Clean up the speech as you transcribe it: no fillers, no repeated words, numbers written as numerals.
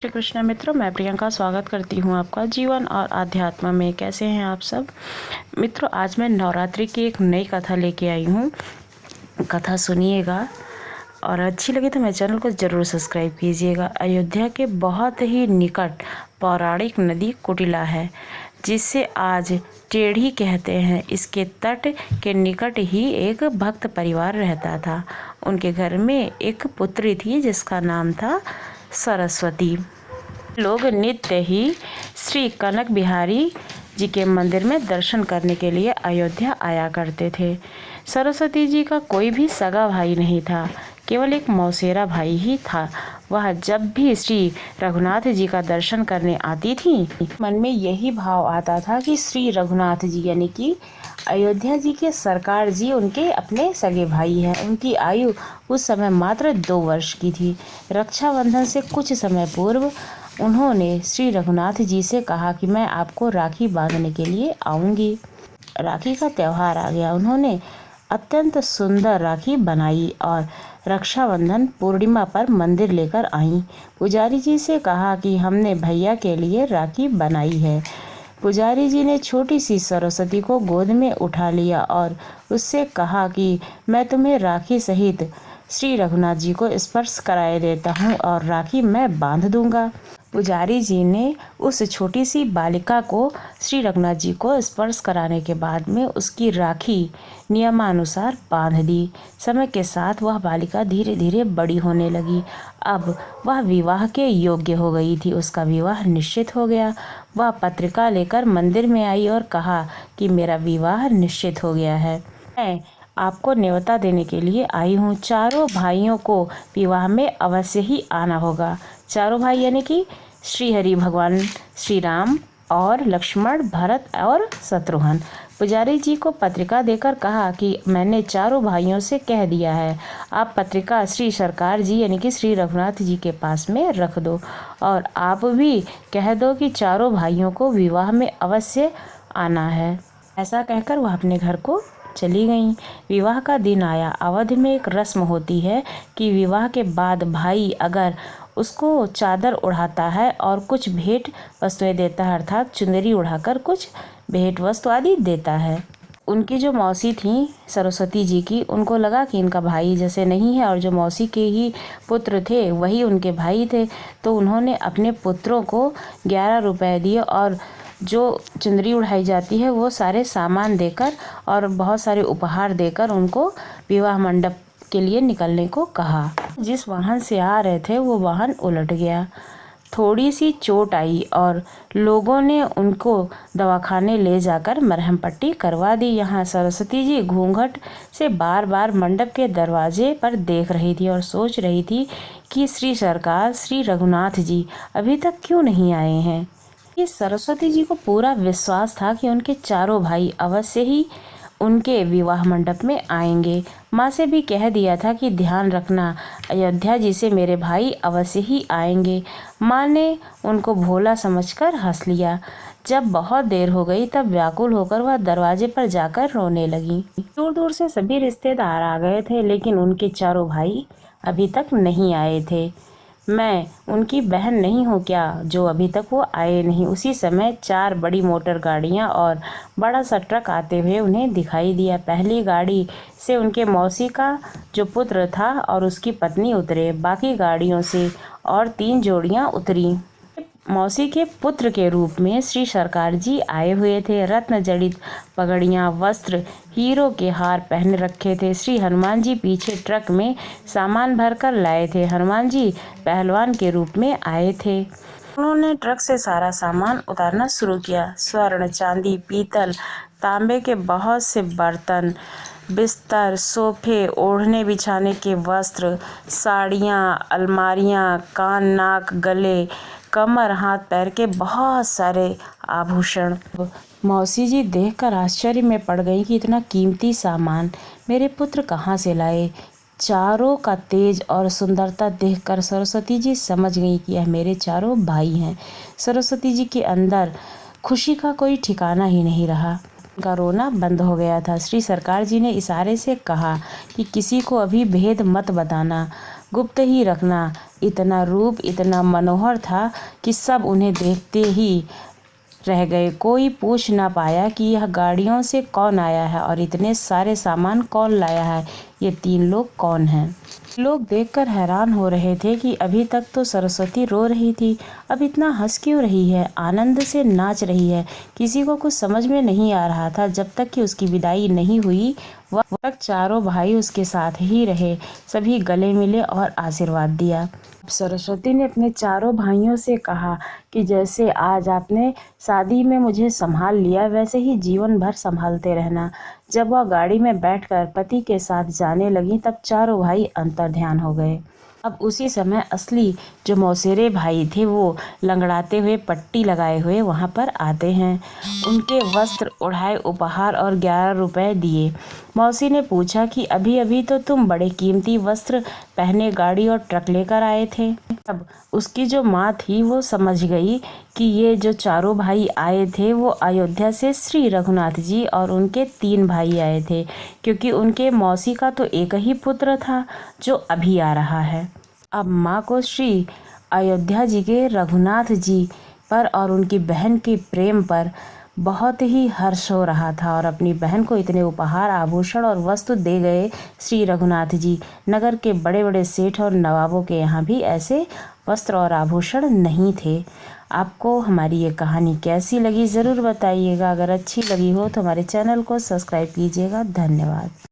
श्री कृष्ण मित्रों, मैं प्रियंका स्वागत करती हूँ आपका जीवन और आध्यात्म में। कैसे हैं आप सब मित्रों? आज मैं नवरात्रि की एक नई कथा लेके आई हूँ। कथा सुनिएगा और अच्छी लगे तो मेरे चैनल को ज़रूर सब्सक्राइब कीजिएगा। अयोध्या के बहुत ही निकट पौराणिक नदी कुटिला है, जिसे आज टेढ़ी कहते हैं। इसके तट के निकट ही एक भक्त परिवार रहता था। उनके घर में एक पुत्री थी जिसका नाम था सरस्वती। लोग नित्य ही श्री कनक बिहारी जी के मंदिर में दर्शन करने के लिए अयोध्या आया करते थे। सरस्वती जी का कोई भी सगा भाई नहीं था, केवल एक मौसेरा भाई ही था। वह जब भी श्री रघुनाथ जी का दर्शन करने आती थी, मन में यही भाव आता था कि श्री रघुनाथ जी यानी कि अयोध्या जी के सरकार जी उनके अपने सगे भाई हैं। उनकी आयु उस समय मात्र 2 वर्ष की थी। रक्षाबंधन से कुछ समय पूर्व उन्होंने श्री रघुनाथ जी से कहा कि मैं आपको राखी बांधने के लिए आऊँगी। राखी का त्यौहार आ गया। उन्होंने अत्यंत सुंदर राखी बनाई और रक्षाबंधन पूर्णिमा पर मंदिर लेकर आईं। पुजारी जी से कहा कि हमने भैया के लिए राखी बनाई है। पुजारी जी ने छोटी सी सरस्वती को गोद में उठा लिया और उससे कहा कि मैं तुम्हें राखी सहित श्री रघुनाथ जी को स्पर्श कराए देता हूँ और राखी मैं बांध दूंगा। पुजारी जी ने उस छोटी सी बालिका को श्री रघुनाथ जी को स्पर्श कराने के बाद में उसकी राखी नियमानुसार बांध दी। समय के साथ वह बालिका धीरे धीरे बड़ी होने लगी। अब वह विवाह के योग्य हो गई थी। उसका विवाह निश्चित हो गया। वह पत्रिका लेकर मंदिर में आई और कहा कि मेरा विवाह निश्चित हो गया है। मैं आपको न्योता देने के लिए आई हूँ। चारों भाइयों को विवाह में अवश्य ही आना होगा। चारों भाई यानी कि श्री हरि भगवान श्री राम और लक्ष्मण, भरत और शत्रुघ्न। पुजारी जी को पत्रिका देकर कहा कि मैंने चारों भाइयों से कह दिया है, आप पत्रिका श्री सरकार जी यानी कि श्री रघुनाथ जी के पास में रख दो और आप भी कह दो कि चारों भाइयों को विवाह में अवश्य आना है। ऐसा कहकर वह अपने घर को चली गईं। विवाह का दिन आया। अवध में एक रस्म होती है कि विवाह के बाद भाई अगर उसको चादर उड़ाता है और कुछ भेंट वस्तुएं देता है, अर्थात चुनरी उड़ाकर कुछ भेंट वस्तु आदि देता है। उनकी जो मौसी थी सरस्वती जी की, उनको लगा कि इनका भाई जैसे नहीं है और जो मौसी के ही पुत्र थे वही उनके भाई थे, तो उन्होंने अपने पुत्रों को 11 रुपए दिए और जो चुनरी उड़ाई जाती है वो सारे सामान देकर और बहुत सारे उपहार देकर उनको विवाह मंडप के लिए निकलने को कहा। जिस वाहन से आ रहे थे वो वाहन उलट गया। थोड़ी सी चोट आई और लोगों ने उनको दवाखाने ले जाकर मरहम पट्टी करवा दी। यहाँ सरस्वती जी घूंघट से बार बार मंडप के दरवाजे पर देख रही थी और सोच रही थी कि श्री सरकार श्री रघुनाथ जी अभी तक क्यों नहीं आए हैं। ये सरस्वती जी को पूरा विश्वास था कि उनके चारों भाई अवश्य ही उनके विवाह मंडप में आएंगे। माँ से भी कह दिया था कि ध्यान रखना, अयोध्या जी से मेरे भाई अवश्य ही आएंगे। माँ ने उनको भोला समझकर हंस लिया। जब बहुत देर हो गई तब व्याकुल होकर वह दरवाजे पर जाकर रोने लगी। दूर दूर से सभी रिश्तेदार आ गए थे, लेकिन उनके चारों भाई अभी तक नहीं आए थे। मैं उनकी बहन नहीं हूँ क्या जो अभी तक वो आए नहीं। उसी समय 4 बड़ी मोटर गाड़ियाँ और बड़ा सा ट्रक आते हुए उन्हें दिखाई दिया। पहली गाड़ी से उनके मौसी का जो पुत्र था और उसकी पत्नी उतरे। बाकी गाड़ियों से और 3 जोड़ियाँ उतरी। मौसी के पुत्र के रूप में श्री सरकार जी आए हुए थे। रत्न जड़ित पगड़ियाँ, वस्त्र, हीरो के हार पहन रखे थे। श्री हनुमान जी पीछे ट्रक में सामान भरकर लाए थे। हनुमान जी पहलवान के रूप में आए थे। उन्होंने ट्रक से सारा सामान उतारना शुरू किया। स्वर्ण, चांदी, पीतल, तांबे के बहुत से बर्तन, बिस्तर, सोफे, ओढ़ने बिछाने के वस्त्र, साड़ियाँ, अलमारियाँ, कान, नाक, गले, कमर, हाथ पैर के बहुत सारे आभूषण। मौसी जी देखकर आश्चर्य में पड़ गई कि इतना कीमती सामान मेरे पुत्र कहाँ से लाए। चारों का तेज और सुंदरता देखकर सरस्वती जी समझ गई कि यह मेरे चारों भाई हैं। सरस्वती जी के अंदर खुशी का कोई ठिकाना ही नहीं रहा। उनका रोना बंद हो गया था। श्री सरकार जी ने इशारे से कहा कि किसी को अभी भेद मत बताना। गुप्त ही रखना। इतना रूप इतना मनोहर था कि सब उन्हें देखते ही रह गए। कोई पूछ ना पाया कि यह गाड़ियों से कौन आया है और इतने सारे सामान कौन लाया है, ये 3 लोग कौन हैं। लोग देखकर हैरान हो रहे थे कि अभी तक तो सरस्वती रो रही थी, अब इतना हंस क्यों रही है, आनंद से नाच रही है। किसी को कुछ समझ में नहीं आ रहा था। जब तक कि उसकी विदाई नहीं हुई वह तक चारों भाई उसके साथ ही रहे। सभी गले मिले और आशीर्वाद दिया। सरस्वती ने अपने चारों भाइयों से कहा कि जैसे आज आपने शादी में मुझे संभाल लिया, वैसे ही जीवन भर संभालते रहना। जब वह गाड़ी में बैठकर पति के साथ जाने लगी तब चारों भाई अंतर्ध्यान हो गए। अब उसी समय असली जो मौसेरे भाई थे वो लंगड़ाते हुए पट्टी लगाए हुए वहाँ पर आते हैं। उनके वस्त्र उड़ाए, उपहार और 11 रुपए दिए। मौसी ने पूछा कि अभी अभी तो तुम बड़े कीमती वस्त्र पहने गाड़ी और ट्रक लेकर आए थे। अब उसकी जो माँ थी वो समझ गई कि ये जो चारों भाई आए थे वो अयोध्या से श्री रघुनाथ जी और उनके 3 भाई आए थे, क्योंकि उनके मौसी का तो एक ही पुत्र था जो अभी आ रहा है। अब माँ को श्री अयोध्या जी के रघुनाथ जी पर और उनकी बहन के प्रेम पर बहुत ही हर्ष हो रहा था और अपनी बहन को इतने उपहार, आभूषण और वस्तु दे गए श्री रघुनाथ जी। नगर के बड़े बड़े सेठ और नवाबों के यहाँ भी ऐसे वस्त्र और आभूषण नहीं थे। आपको हमारी ये कहानी कैसी लगी ज़रूर बताइएगा। अगर अच्छी लगी हो तो हमारे चैनल को सब्सक्राइब कीजिएगा। धन्यवाद।